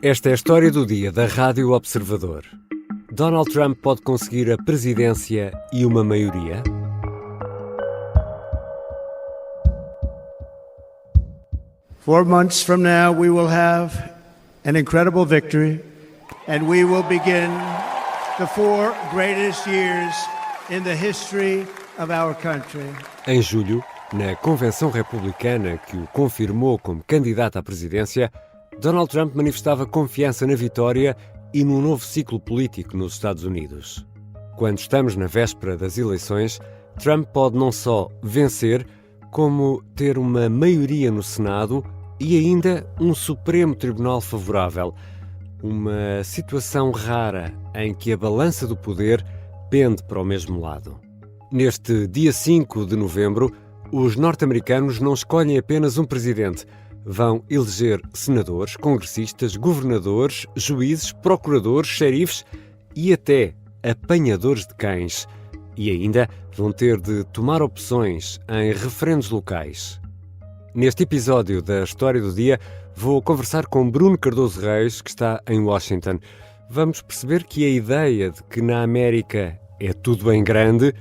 Esta é a história do dia da Rádio Observador. Donald Trump pode conseguir a presidência e uma maioria? Four months from now, we will have an incredible victory, and we will begin the 4 greatest years in the history of our country. Em julho, na convenção republicana que o confirmou como candidato à presidência, Donald Trump manifestava confiança na vitória e num novo ciclo político nos Estados Unidos. Quando estamos na véspera das eleições, Trump pode não só vencer, como ter uma maioria no Senado e ainda um Supremo Tribunal favorável. Uma situação rara em que a balança do poder pende para o mesmo lado. Neste dia 5 de novembro, os norte-americanos não escolhem apenas um presidente. Vão eleger senadores, congressistas, governadores, juízes, procuradores, xerifes e até apanhadores de cães. E ainda vão ter de tomar opções em referendos locais. Neste episódio da História do Dia, vou conversar com Bruno Cardoso Reis, que está em Washington. Vamos perceber que a ideia de que na América é tudo em grande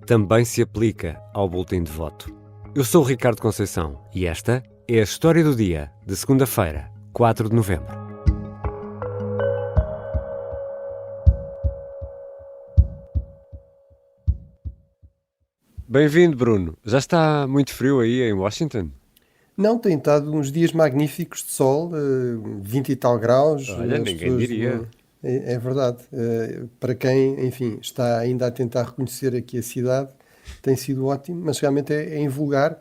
também se aplica ao boletim de voto. Eu sou o Ricardo Conceição e esta é a História do Dia, de segunda-feira, 4 de novembro. Bem-vindo, Bruno. Já está muito frio aí em Washington? Não, tem estado uns dias magníficos de sol, 20 e tal graus. Olha, ninguém diria. É verdade. Para quem, enfim, está ainda a tentar reconhecer aqui a cidade, tem sido ótimo, mas realmente é invulgar.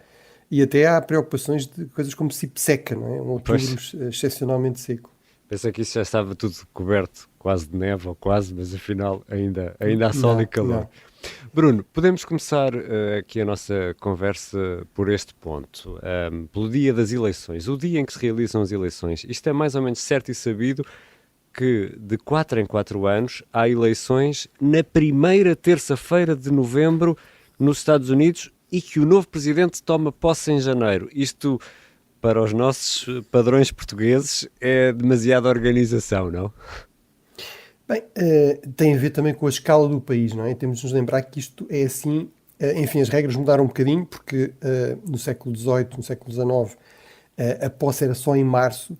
E até há preocupações de coisas como se seca, não é? Um outubro excepcionalmente seco. Pensei que isso já estava tudo coberto, quase de neve ou quase, mas afinal ainda há sol e calor. Não. Bruno, podemos começar aqui a nossa conversa por este ponto, pelo dia das eleições, o dia em que se realizam as eleições. Isto é mais ou menos certo e sabido que de 4 em 4 anos há eleições na primeira terça-feira de novembro nos Estados Unidos e que o novo presidente toma posse em janeiro. Isto, para os nossos padrões portugueses, é demasiada organização, não? Bem, tem a ver também com a escala do país, não é? Temos de nos lembrar que isto é assim, enfim, as regras mudaram um bocadinho, porque no século XVIII, no século XIX, a posse era só em março,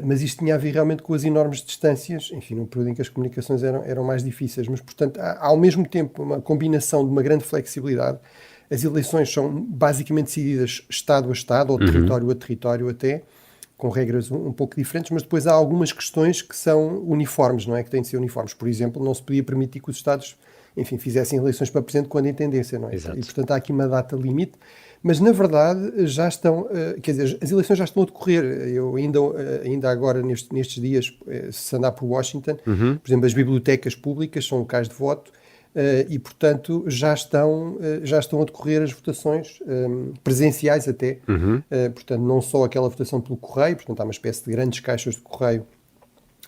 mas isto tinha a ver realmente com as enormes distâncias, enfim, num período em que as comunicações eram mais difíceis, mas, portanto, há ao mesmo tempo uma combinação de uma grande flexibilidade. As eleições são basicamente decididas Estado a Estado, ou território a território até, com regras um pouco diferentes, mas depois há algumas questões que são uniformes, não é? Que têm de ser uniformes. Por exemplo, não se podia permitir que os Estados, enfim, fizessem eleições para presidente quando em tendência, não é? Exato. E, portanto, há aqui uma data limite, mas, na verdade, já estão, quer dizer, as eleições já estão a decorrer. Eu ainda agora, nestes dias, se andar por Washington, por exemplo, as bibliotecas públicas são locais de voto, e, portanto, já estão a decorrer as votações presenciais até. Portanto, não só aquela votação pelo correio, portanto, há uma espécie de grandes caixas de correio.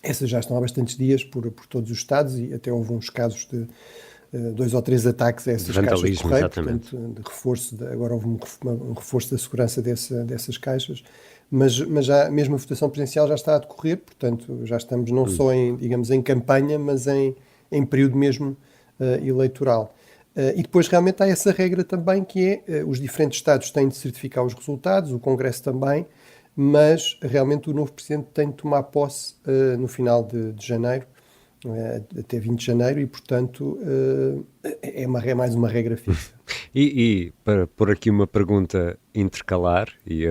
Essas já estão há bastantes dias por todos os estados e até houve uns casos de 2 ou 3 ataques a essas caixas de correio. Exatamente. Portanto, de reforço, agora houve um reforço da segurança dessas caixas. Mas já mesmo a votação presencial já está a decorrer, portanto, já estamos não só em campanha, mas em período mesmo eleitoral. E depois realmente há essa regra também que é os diferentes Estados têm de certificar os resultados, o Congresso também, mas realmente o novo Presidente tem de tomar posse no final de janeiro, até 20 de janeiro, e portanto é mais uma regra fixa. E para pôr aqui uma pergunta intercalar, e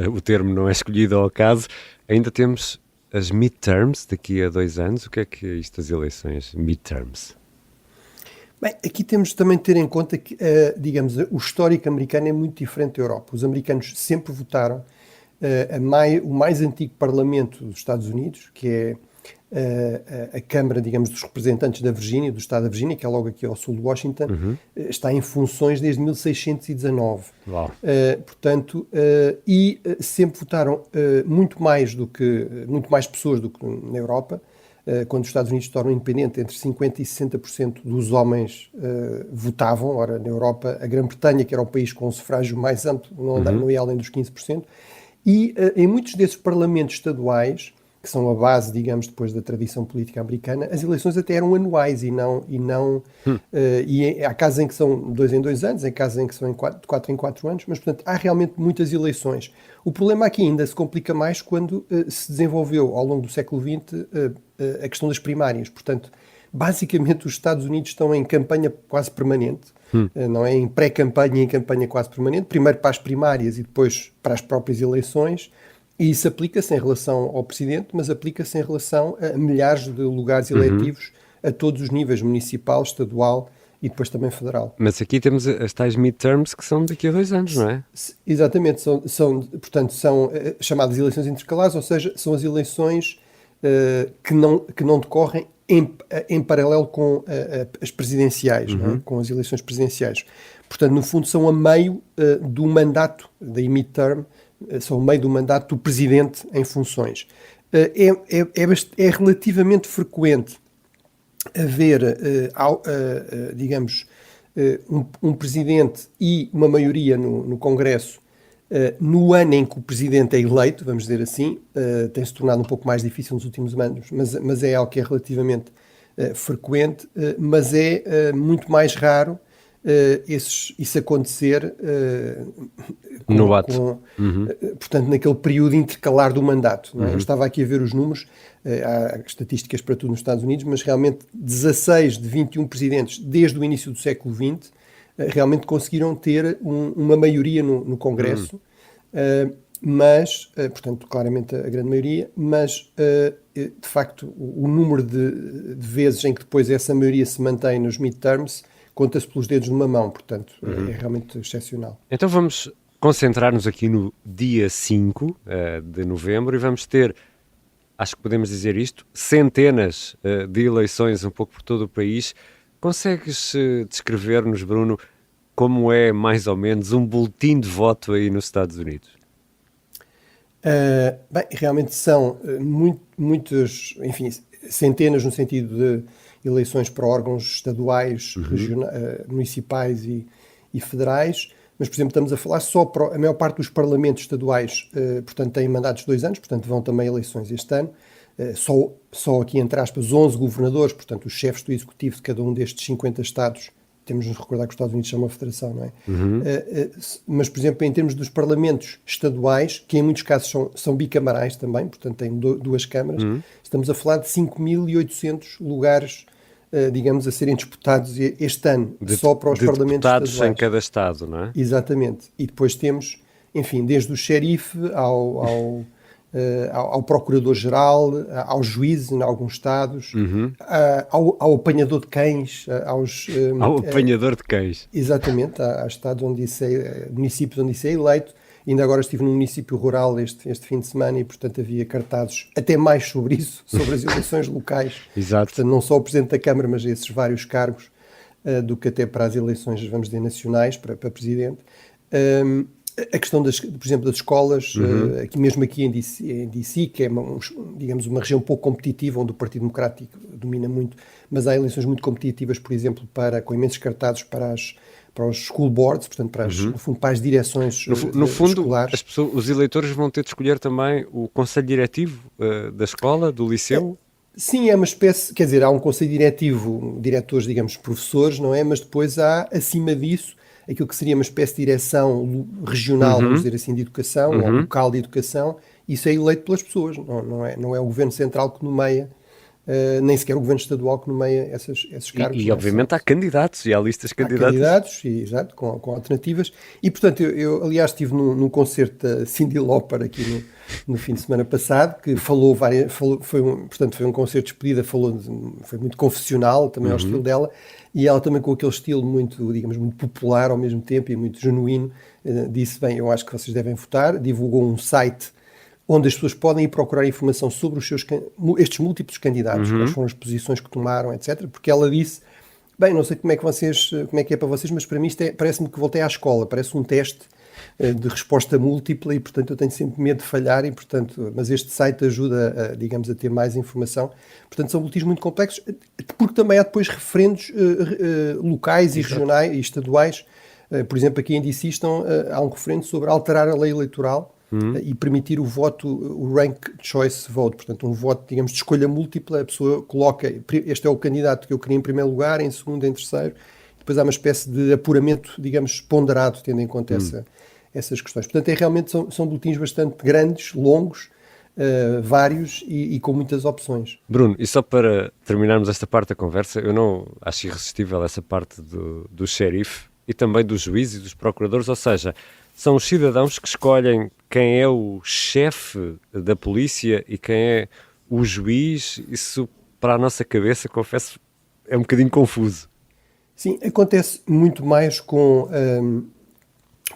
o termo não é escolhido ao acaso, ainda temos as midterms daqui a 2 anos. O que é isto das eleições midterms? Bem, aqui temos também de ter em conta que, digamos, o histórico americano é muito diferente da Europa. Os americanos sempre votaram o mais antigo parlamento dos Estados Unidos, que é a Câmara, digamos, dos representantes da Virgínia, do estado da Virgínia, que é logo aqui ao sul de Washington, está em funções desde 1619. Uau. Portanto, sempre votaram muito mais pessoas do que na Europa. Quando os Estados Unidos se tornam independentes, entre 50% e 60% dos homens votavam. Ora, na Europa, a Grã-Bretanha, que era o país com o sufrágio mais amplo, não ia além dos 15%. E em muitos desses parlamentos estaduais, que são a base, digamos, depois da tradição política americana, as eleições até eram anuais e há casos em que são 2 em 2 anos, há casos em que são de 4 em 4 anos, mas, portanto, há realmente muitas eleições. O problema aqui ainda se complica mais quando se desenvolveu, ao longo do século XX, a questão das primárias. Portanto, basicamente, os Estados Unidos estão em campanha quase permanente, não é? Em pré-campanha e em campanha quase permanente, primeiro para as primárias e depois para as próprias eleições. E isso aplica-se em relação ao Presidente, mas aplica-se em relação a milhares de lugares eletivos a todos os níveis, municipal, estadual e depois também federal. Mas aqui temos as tais midterms que são daqui a 2 anos, não é? Exatamente, portanto, são chamadas eleições intercalares, ou seja, são as eleições que não decorrem em paralelo com as presidenciais, não é? Com as eleições presidenciais. Portanto, no fundo, são a meio do mandato, daí midterm, são a meio do mandato do Presidente em funções. É relativamente frequente haver, digamos, um Presidente e uma maioria no Congresso no ano em que o Presidente é eleito, vamos dizer assim. Tem-se tornado um pouco mais difícil nos últimos anos, mas é algo que é relativamente frequente, mas é muito mais raro isso acontecer no ato. Portanto, naquele período intercalar do mandato. Não é? Eu estava aqui a ver os números, há estatísticas para tudo nos Estados Unidos, mas realmente 16 de 21 presidentes desde o início do século XX realmente conseguiram ter uma maioria no Congresso, mas, portanto, claramente a grande maioria, mas, de facto, o número de vezes em que depois essa maioria se mantém nos midterms conta-se pelos dedos de uma mão, portanto, é realmente excepcional. Então vamos concentrar-nos aqui no dia 5 de novembro e vamos ter, acho que podemos dizer isto, centenas de eleições um pouco por todo o país. Consegues descrever-nos, Bruno, como é mais ou menos um boletim de voto aí nos Estados Unidos? Bem, realmente são muitas, enfim, centenas no sentido de eleições para órgãos estaduais, municipais e federais, mas, por exemplo, estamos a falar só para a maior parte dos parlamentos estaduais, portanto, têm mandatos de 2 anos, portanto, vão também eleições este ano. Só aqui, entre aspas, 11 governadores, portanto, os chefes do executivo de cada um destes 50 estados. Temos de nos recordar que os Estados Unidos são uma federação, não é? Mas, por exemplo, em termos dos parlamentos estaduais, que em muitos casos são bicamarais também, portanto têm 2 câmaras, estamos a falar de 5.800 lugares, digamos, a serem disputados este ano, só para os parlamentos deputados estaduais. em cada estado, não é? Exatamente. E depois temos, enfim, desde o xerife ao procurador-geral, aos juízes em alguns estados, ao apanhador de cães, ao apanhador de cães. Exatamente, há estados municípios onde isso é eleito. Ainda agora estive num município rural este fim de semana e, portanto, havia cartazes até mais sobre isso, sobre as eleições locais. Exato. Portanto, não só o Presidente da Câmara, mas esses vários cargos, do que até para as eleições, vamos dizer, nacionais, para Presidente. A questão, por exemplo, das escolas, mesmo aqui em DC, que é, digamos, uma região pouco competitiva, onde o Partido Democrático domina muito, mas há eleições muito competitivas, por exemplo, com imensos cartazes para os school boards, portanto, no fundo, para as direções no fundo, escolares. Os eleitores vão ter de escolher também o conselho diretivo da escola, do liceu? Sim, é uma espécie, quer dizer, há um conselho diretivo, diretores, digamos, professores, não é? Mas depois há, acima disso, aquilo que seria uma espécie de direção regional, vamos dizer assim, de educação, ou local de educação. Isso é eleito pelas pessoas, não é o governo central que nomeia, nem sequer o governo estadual que nomeia esses cargos. E obviamente há candidatos, e há listas candidatas. Há candidatos, exato, com alternativas. E, portanto, eu aliás, estive num concerto da Cyndi Lauper aqui no fim de semana passado, que foi um concerto de despedida, foi muito confessional, também ao estilo dela, e ela também com aquele estilo muito, digamos, muito popular ao mesmo tempo e muito genuíno, disse, bem, eu acho que vocês devem votar, divulgou um site onde as pessoas podem ir procurar informação sobre estes múltiplos candidatos, quais foram as posições que tomaram, etc. Porque ela disse, bem, não sei como é que é para vocês, mas para mim parece-me que voltei à escola, parece um teste de resposta múltipla e, portanto, eu tenho sempre medo de falhar e, portanto, mas este site ajuda, digamos, a ter mais informação. Portanto, são boletins muito complexos, porque também há depois referendos locais e regionais e estaduais. Por exemplo, aqui em DC há um referendo sobre alterar a lei eleitoral e permitir o voto, o rank choice vote, portanto um voto, digamos, de escolha múltipla, a pessoa coloca, este é o candidato que eu queria em primeiro lugar, em segundo, em terceiro, depois há uma espécie de apuramento, digamos, ponderado, tendo em conta essas questões. Portanto, realmente são boletins bastante grandes, longos, vários e com muitas opções. Bruno, e só para terminarmos esta parte da conversa, eu não acho irresistível essa parte do xerife e também dos juízes e dos procuradores, ou seja, são os cidadãos que escolhem quem é o chefe da polícia e quem é o juiz. Isso, para a nossa cabeça, confesso, é um bocadinho confuso. Sim, acontece muito mais com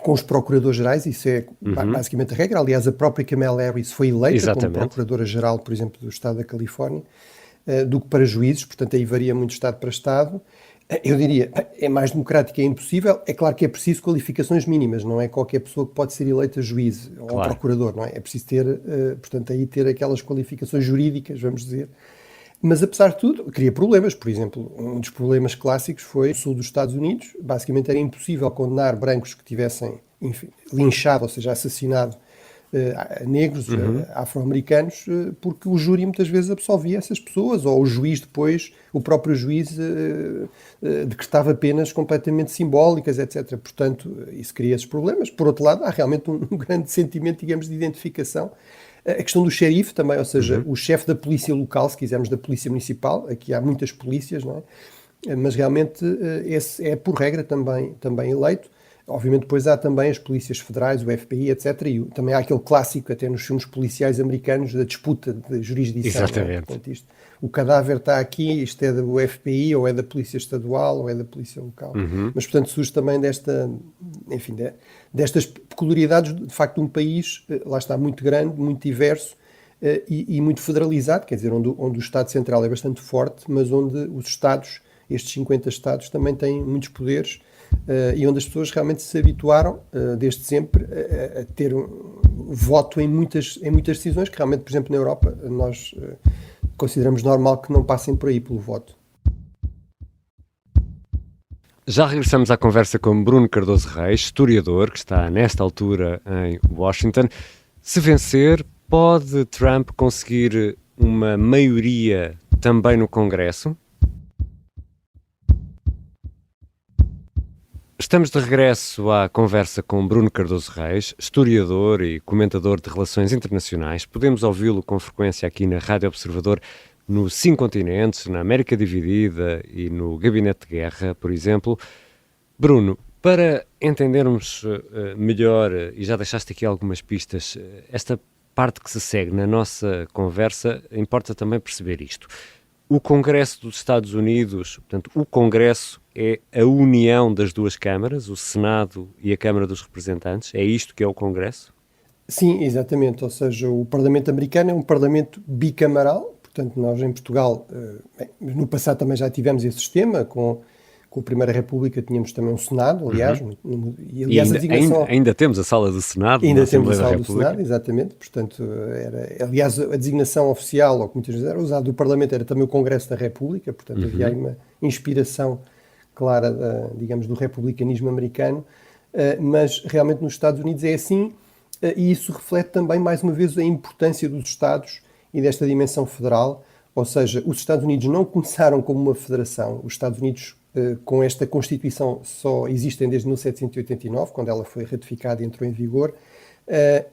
os procuradores-gerais, isso é basicamente a regra. Aliás, a própria Kamala Harris foi eleita como procuradora-geral, por exemplo, do Estado da Califórnia, do que para juízes, portanto aí varia muito de Estado para Estado. Eu diria, é mais democrático, é impossível. É claro que é preciso qualificações mínimas, não é qualquer pessoa que pode ser eleita juiz ou procurador, não é? É preciso ter, portanto, aí ter aquelas qualificações jurídicas, vamos dizer. Mas, apesar de tudo, cria problemas. Por exemplo, um dos problemas clássicos foi o sul dos Estados Unidos. Basicamente era impossível condenar brancos que tivessem, enfim, linchado, ou seja, assassinado negros, afro-americanos, porque o júri muitas vezes absolvia essas pessoas, ou o juiz depois, o próprio juiz decretava penas completamente simbólicas, etc. Portanto, isso cria esses problemas. Por outro lado, há realmente um grande sentimento, digamos, de identificação. A questão do xerife também, ou seja, o chefe da polícia local, se quisermos, da polícia municipal, aqui há muitas polícias, não é? Mas realmente esse é, por regra, também eleito. Obviamente depois há também as polícias federais, o FBI, etc. E também há aquele clássico, até nos filmes policiais americanos, da disputa de jurisdição. Exatamente. É? Portanto, o cadáver está aqui, isto é do FBI, ou é da polícia estadual, ou é da polícia local. Mas, portanto, surge também destas peculiaridades, de facto, de um país, lá está, muito grande, muito diverso, e muito federalizado, quer dizer, onde o Estado Central é bastante forte, mas onde os Estados, estes 50 Estados, também têm muitos poderes, e onde as pessoas realmente se habituaram, desde sempre, a ter voto em muitas decisões, que realmente, por exemplo, na Europa, nós consideramos normal que não passem por aí pelo voto. Já regressamos à conversa com Bruno Cardoso Reis, historiador, que está nesta altura em Washington. Se vencer, pode Trump conseguir uma maioria também no Congresso? Estamos de regresso à conversa com Bruno Cardoso Reis, historiador e comentador de relações internacionais. Podemos ouvi-lo com frequência aqui na Rádio Observador, nos 5 continentes, na América Dividida e no Gabinete de Guerra, por exemplo. Bruno, para entendermos melhor, e já deixaste aqui algumas pistas, esta parte que se segue na nossa conversa, importa também perceber isto. O Congresso dos Estados Unidos, portanto, o Congresso é a união das duas câmaras, o Senado e a Câmara dos Representantes. É isto que é o Congresso? Sim, exatamente. Ou seja, o Parlamento americano é um parlamento bicamaral. Portanto, nós em Portugal, no passado também já tivemos esse sistema, com a Primeira República tínhamos também um Senado, aliás. E aliás, ainda temos a Sala do Senado. Ainda temos a Sala do Senado, exatamente. Portanto, aliás, a designação oficial, ou como muitas vezes era usado do Parlamento, era também o Congresso da República. Portanto, havia aí uma inspiração clara, digamos, do republicanismo americano. Mas realmente nos Estados Unidos é assim, e isso reflete também, mais uma vez, a importância dos Estados e desta dimensão federal. Ou seja, os Estados Unidos não começaram como uma federação. Os Estados Unidos, com esta Constituição, só existem desde 1789, quando ela foi ratificada e entrou em vigor.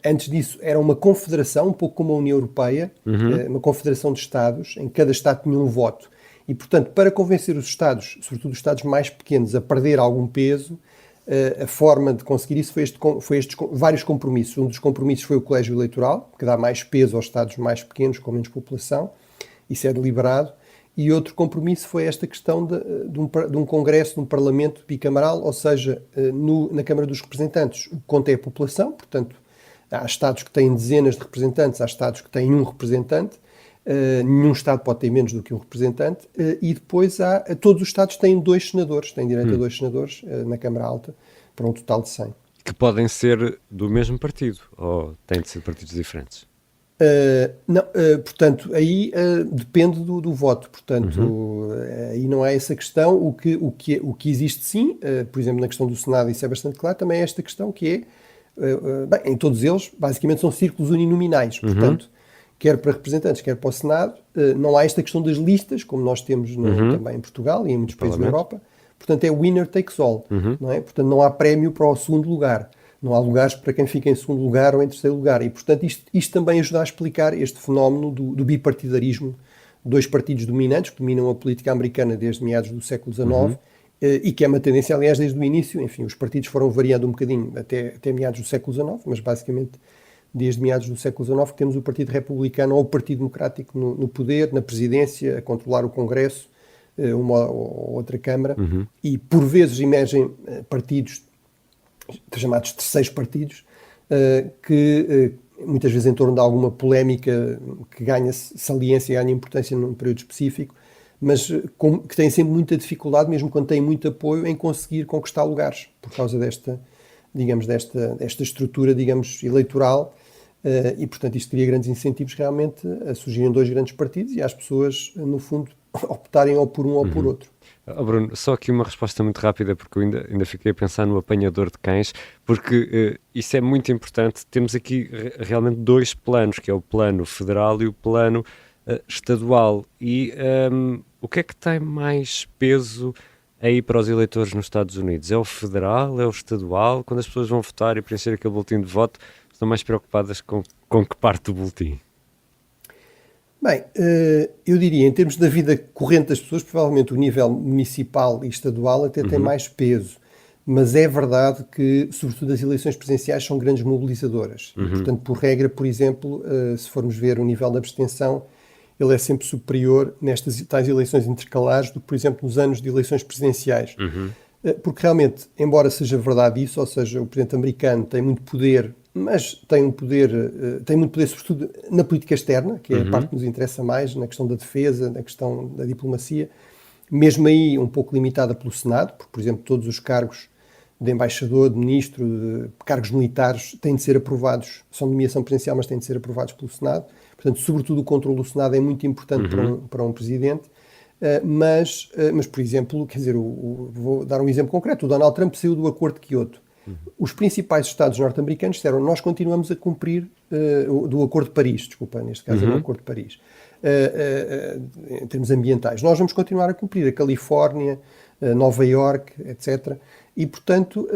Antes disso, era uma confederação, um pouco como a União Europeia, uma confederação de Estados, em que cada Estado tinha um voto. E, portanto, para convencer os Estados, sobretudo os Estados mais pequenos, a perder algum peso, a forma de conseguir isso foi estes vários compromissos. Um dos compromissos foi o colégio eleitoral, que dá mais peso aos Estados mais pequenos, com menos população. Isso é deliberado. E outro compromisso foi esta questão de um Congresso, de um Parlamento bicamaral, ou seja, na Câmara dos Representantes, o que conta é a população. Portanto, há Estados que têm dezenas de representantes, há Estados que têm um representante, nenhum Estado pode ter menos do que um representante, e depois todos os Estados têm 2 senadores, têm direito a 2 senadores na Câmara Alta, para um total de 100. Que podem ser do mesmo partido, ou têm de ser partidos diferentes? Não, portanto, aí depende do voto, portanto, aí não há essa questão. O que existe sim, por exemplo, na questão do Senado, isso é bastante claro, também é esta questão que é, Bem, em todos eles, basicamente, são círculos uninominais. Portanto, quer para representantes, quer para o Senado, não há esta questão das listas, como nós temos também em Portugal e em muitos países da Europa. Portanto, é winner takes all. Não é? Portanto, não há prémio para o segundo lugar. Não há lugares para quem fica em segundo lugar ou em terceiro lugar. E, portanto, isto também ajuda a explicar este fenómeno do bipartidarismo. Dois partidos dominantes que dominam a política americana desde meados do século XIX e que é uma tendência, aliás, desde o início. Enfim, os partidos foram variando um bocadinho até meados do século XIX, mas basicamente desde meados do século XIX que temos o Partido Republicano ou o Partido Democrático no poder, na presidência, a controlar o Congresso, uma ou outra Câmara, e por vezes emergem partidos chamados terceiros partidos, que muitas vezes em torno de alguma polémica que ganha saliência, ganha importância num período específico, mas que têm sempre muita dificuldade, mesmo quando têm muito apoio, em conseguir conquistar lugares, por causa desta estrutura, digamos, eleitoral, e portanto isto cria grandes incentivos realmente a surgirem dois grandes partidos e às pessoas, no fundo, optarem ou por um ou por outro. Oh, Bruno, só aqui uma resposta muito rápida, porque eu ainda fiquei a pensar no apanhador de cães, porque isso é muito importante. Temos aqui realmente dois planos, que é o plano federal e o plano estadual. E o que é que tem mais peso aí para os eleitores nos Estados Unidos? É o federal, é o estadual? Quando as pessoas vão votar e preencher aquele boletim de voto, estão mais preocupadas com que parte do boletim? Bem, eu diria, em termos da vida corrente das pessoas, provavelmente o nível municipal e estadual até tem mais peso. Mas é verdade que, sobretudo, as eleições presidenciais são grandes mobilizadoras. E, portanto, por regra, por exemplo, se formos ver o nível de abstenção, ele é sempre superior nestas tais eleições intercalares do que, por exemplo, nos anos de eleições presidenciais. Porque realmente, embora seja verdade isso, ou seja, o presidente americano tem muito poder, mas tem muito poder sobretudo na política externa, que é a parte que nos interessa mais, na questão da defesa, na questão da diplomacia, mesmo aí um pouco limitada pelo Senado, porque, por exemplo, todos os cargos de embaixador, de ministro, de cargos militares têm de ser aprovados, são de nomeação presidencial, mas têm de ser aprovados pelo Senado. Portanto, sobretudo o controle do Senado é muito importante para um presidente. Mas, por exemplo, quer dizer, vou dar um exemplo concreto. O Donald Trump saiu do Acordo de Quioto. Os principais Estados norte-americanos disseram: nós continuamos a cumprir do Acordo de Paris, desculpa, neste caso é o Acordo de Paris, em termos ambientais. Nós vamos continuar a cumprir a Califórnia, Nova Iorque, etc. E, portanto,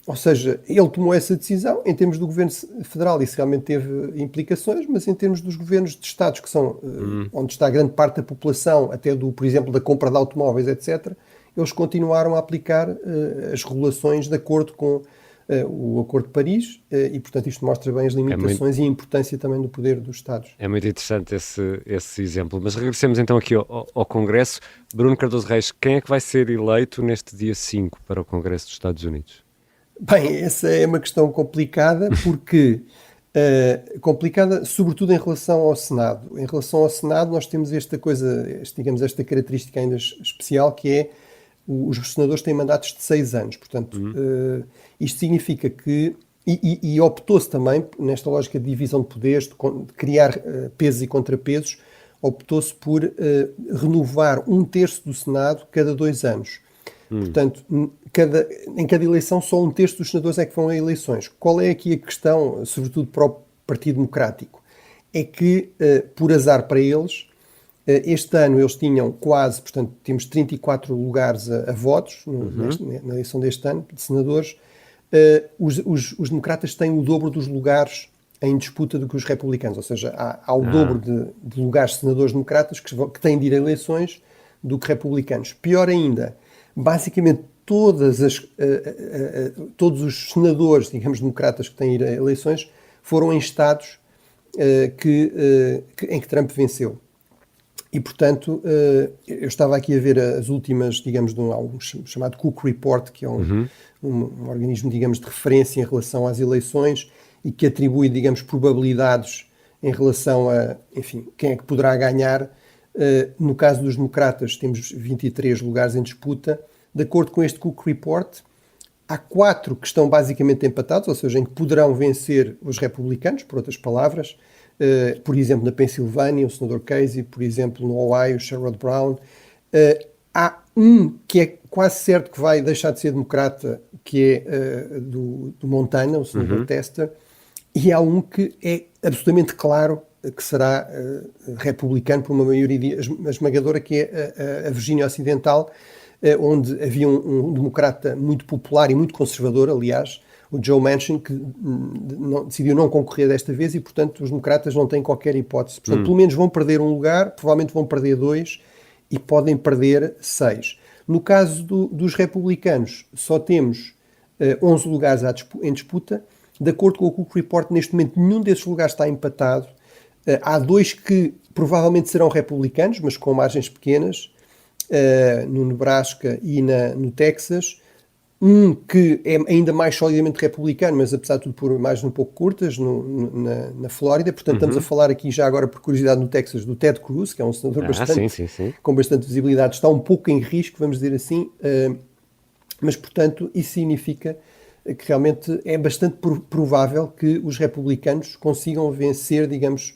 ou seja, ele tomou essa decisão. Em termos do governo federal, isso realmente teve implicações, mas em termos dos governos de Estados, que são onde está grande parte da população, até por exemplo, da compra de automóveis, etc., eles continuaram a aplicar as regulações de acordo com o Acordo de Paris e, portanto, isto mostra bem as limitações e a importância também do poder dos Estados. É muito interessante esse exemplo. Mas regressemos então aqui ao Congresso. Bruno Cardoso Reis, quem é que vai ser eleito neste dia 5 para o Congresso dos Estados Unidos? Bem, essa é uma questão complicada porque... complicada, sobretudo em relação ao Senado. Em relação ao Senado, nós temos esta característica ainda especial, que é os senadores têm mandatos de 6 anos. Portanto, isto significa que, e optou-se também, nesta lógica de divisão de poderes, de criar pesos e contrapesos, optou-se por renovar 1/3 do Senado cada 2 anos. Portanto, em cada eleição só 1/3 dos senadores é que vão a eleições. Qual é aqui a questão, sobretudo para o Partido Democrático? É que, por azar para eles, este ano eles tinham quase, portanto, temos 34 lugares a votos na eleição deste ano, de senadores. Os democratas têm o dobro dos lugares em disputa do que os republicanos, ou seja, há o dobro de lugares de senadores democratas que têm de ir a eleições do que republicanos. Pior ainda, basicamente todos os senadores, digamos, democratas que têm de ir a eleições foram em estados em que Trump venceu. E, portanto, eu estava aqui a ver as últimas, digamos, de um chamado Cook Report, que é um organismo, digamos, de referência em relação às eleições e que atribui, digamos, probabilidades em relação a, enfim, quem é que poderá ganhar. No caso dos democratas, temos 23 lugares em disputa. De acordo com este Cook Report, há 4 que estão basicamente empatados, ou seja, em que poderão vencer os republicanos, por outras palavras. Por exemplo, na Pensilvânia, o senador Casey, por exemplo, no Ohio, Sherrod Brown. Há um que é quase certo que vai deixar de ser democrata, que é do Montana, o senador Tester, e há um que é absolutamente claro que será republicano por uma maioria esmagadora, que é a Virgínia Ocidental, onde havia um democrata muito popular e muito conservador, aliás, o Joe Manchin, que decidiu não concorrer desta vez e, portanto, os democratas não têm qualquer hipótese. Portanto, pelo menos vão perder um lugar, provavelmente vão perder 2 e podem perder 6. No caso dos republicanos, só temos 11 lugares em disputa. De acordo com o Cook Report, neste momento nenhum desses lugares está empatado. Há 2 que provavelmente serão republicanos, mas com margens pequenas, no Nebraska e no Texas. Um que é ainda mais solidamente republicano, mas apesar de tudo por margens um pouco curtas, na Flórida. Portanto, estamos a falar aqui já agora, por curiosidade, no Texas, do Ted Cruz, que é um senador com bastante visibilidade. Está um pouco em risco, vamos dizer assim, mas, portanto, isso significa que realmente é bastante provável que os republicanos consigam vencer, digamos,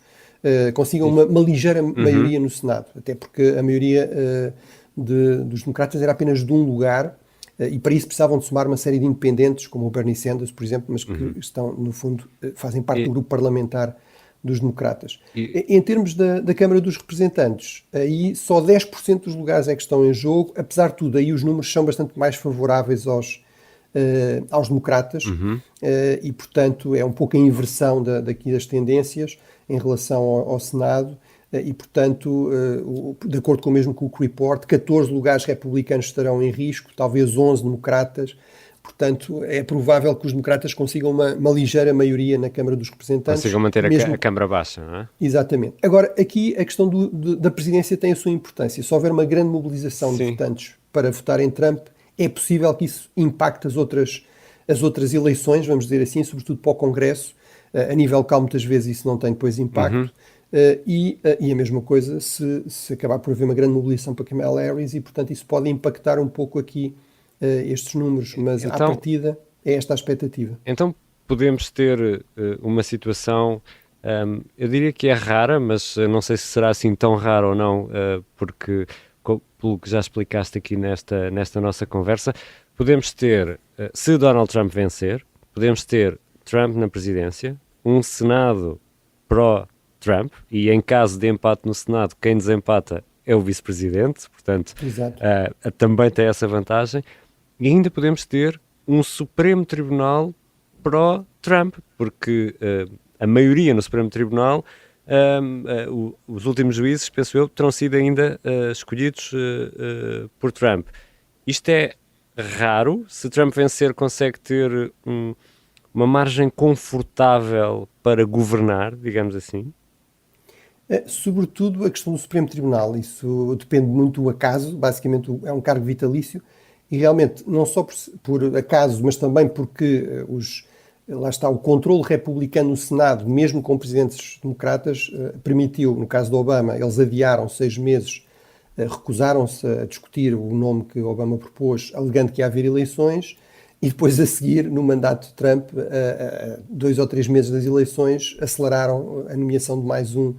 consigam uma ligeira maioria no Senado, até porque a maioria dos democratas era apenas de um lugar, e para isso precisavam de somar uma série de independentes, como o Bernie Sanders, por exemplo, mas que estão, no fundo, fazem parte do grupo parlamentar dos democratas. Em termos da Câmara dos Representantes, aí só 10% dos lugares é que estão em jogo. Apesar de tudo, aí os números são bastante mais favoráveis aos democratas, e, portanto, é um pouco a inversão daqui das tendências em relação ao Senado. E, portanto, de acordo com o mesmo Cook Report, 14 lugares republicanos estarão em risco, talvez 11 democratas. Portanto, é provável que os democratas consigam uma ligeira maioria na Câmara dos Representantes. Consigam manter a Câmara baixa, não é? Exatamente. Agora, aqui a questão da presidência tem a sua importância. Se houver uma grande mobilização de votantes para votar em Trump, é possível que isso impacte as outras eleições, vamos dizer assim, sobretudo para o Congresso. A nível local, muitas vezes isso não tem depois impacto. E a mesma coisa se acabar por haver uma grande mobilização para Kamala Harris, e, portanto, isso pode impactar um pouco aqui estes números, mas então, à partida é esta a expectativa. Então podemos ter uma situação, eu diria que é rara, mas não sei se será assim tão rara ou não, porque, pelo que já explicaste aqui nesta nossa conversa, podemos ter, se Donald Trump vencer, podemos ter Trump na presidência, um Senado pró-Trump, e em caso de empate no Senado, quem desempata é o vice-presidente, portanto, também tem essa vantagem. E ainda podemos ter um Supremo Tribunal pró-Trump, porque a maioria no Supremo Tribunal, os últimos juízes, penso eu, terão sido ainda escolhidos por Trump. Isto é raro. Se Trump vencer, consegue ter uma margem confortável para governar, digamos assim? Sobretudo a questão do Supremo Tribunal. Isso depende muito do acaso. Basicamente é um cargo vitalício. E realmente, não só por acaso, mas também porque lá está, o controle republicano no Senado, mesmo com presidentes democratas, permitiu, no caso do Obama, eles adiaram 6 meses, recusaram-se a discutir o nome que Obama propôs, alegando que ia haver eleições, e depois a seguir, no mandato de Trump, 2 ou 3 meses das eleições, aceleraram a nomeação de mais um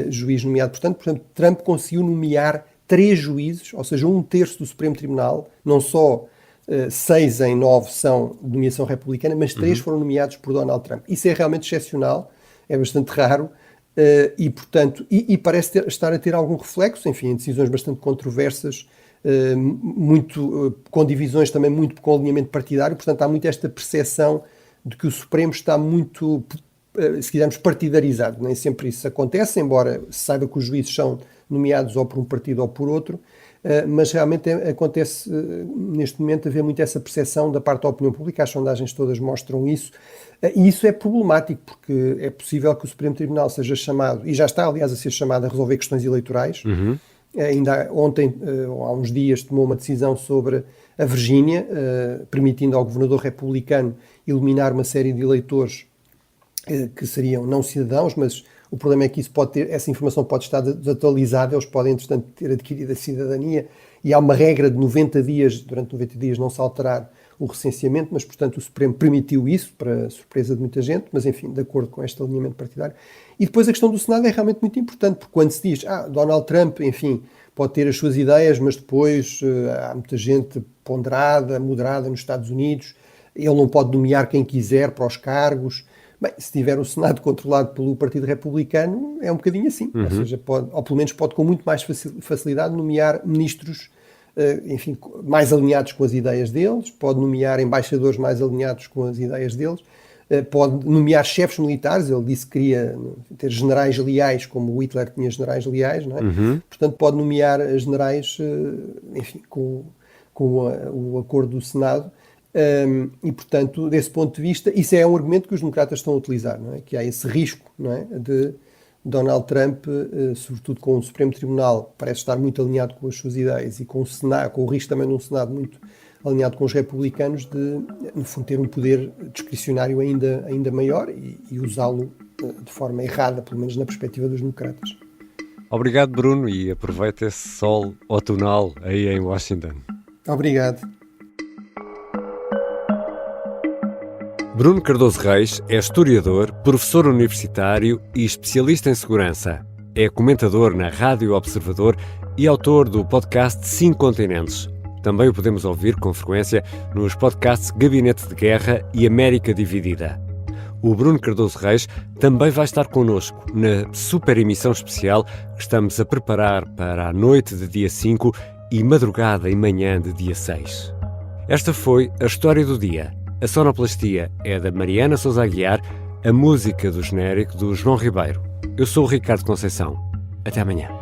juiz nomeado. Portanto, Trump conseguiu nomear 3 juízes, ou seja, 1/3 do Supremo Tribunal. Não só 6 em 9 são de nomeação republicana, mas 3 foram nomeados por Donald Trump. Isso é realmente excepcional, é bastante raro, e, portanto, parece estar a ter algum reflexo, enfim, em decisões bastante controversas, com divisões também muito com alinhamento partidário. Portanto, há muito esta percepção de que o Supremo está muito, se quisermos, partidarizado. Nem sempre isso acontece, embora se saiba que os juízes são nomeados ou por um partido ou por outro, mas realmente acontece neste momento haver muito essa percepção da parte da opinião pública. As sondagens todas mostram isso, e isso é problemático, porque é possível que o Supremo Tribunal seja chamado, e já está aliás a ser chamado, a resolver questões eleitorais. Ainda ontem, ou há uns dias, tomou uma decisão sobre a Virgínia, permitindo ao governador republicano eliminar uma série de eleitores que seriam não cidadãos, mas o problema é que essa informação pode estar desatualizada. Eles podem, entretanto, ter adquirido a cidadania, e há uma regra de 90 dias, durante 90 dias não se alterar o recenseamento, mas, portanto, o Supremo permitiu isso, para surpresa de muita gente, mas, enfim, de acordo com este alinhamento partidário. E depois a questão do Senado é realmente muito importante, porque quando se diz, Donald Trump, enfim, pode ter as suas ideias, mas depois há muita gente ponderada, moderada nos Estados Unidos. Ele não pode nomear quem quiser para os cargos. Bem, se tiver o Senado controlado pelo Partido Republicano, é um bocadinho assim. Ou seja, ou pelo menos pode com muito mais facilidade nomear ministros, enfim, mais alinhados com as ideias deles, pode nomear embaixadores mais alinhados com as ideias deles, pode nomear chefes militares. Ele disse que queria ter generais leais, como o Hitler tinha generais leais, não é? Portanto, pode nomear generais, enfim, com o acordo do Senado. E, portanto, desse ponto de vista, isso é um argumento que os democratas estão a utilizar, não é? Que há esse risco, não é? De Donald Trump, sobretudo com o Supremo Tribunal, parece estar muito alinhado com as suas ideias, e com o Senado, com o risco também de um Senado muito alinhado com os republicanos, de, no fundo, ter um poder discricionário ainda maior e usá-lo de forma errada, pelo menos na perspectiva dos democratas. Obrigado, Bruno, e aproveita esse sol outonal aí em Washington. Obrigado. Bruno Cardoso Reis é historiador, professor universitário e especialista em segurança. É comentador na Rádio Observador e autor do podcast 5 Continentes. Também o podemos ouvir com frequência nos podcasts Gabinete de Guerra e América Dividida. O Bruno Cardoso Reis também vai estar connosco na super emissão especial que estamos a preparar para a noite de dia 5 e madrugada e manhã de dia 6. Esta foi a história do dia. A sonoplastia é da Mariana Sousa Aguiar, a música do genérico do João Ribeiro. Eu sou o Ricardo Conceição. Até amanhã.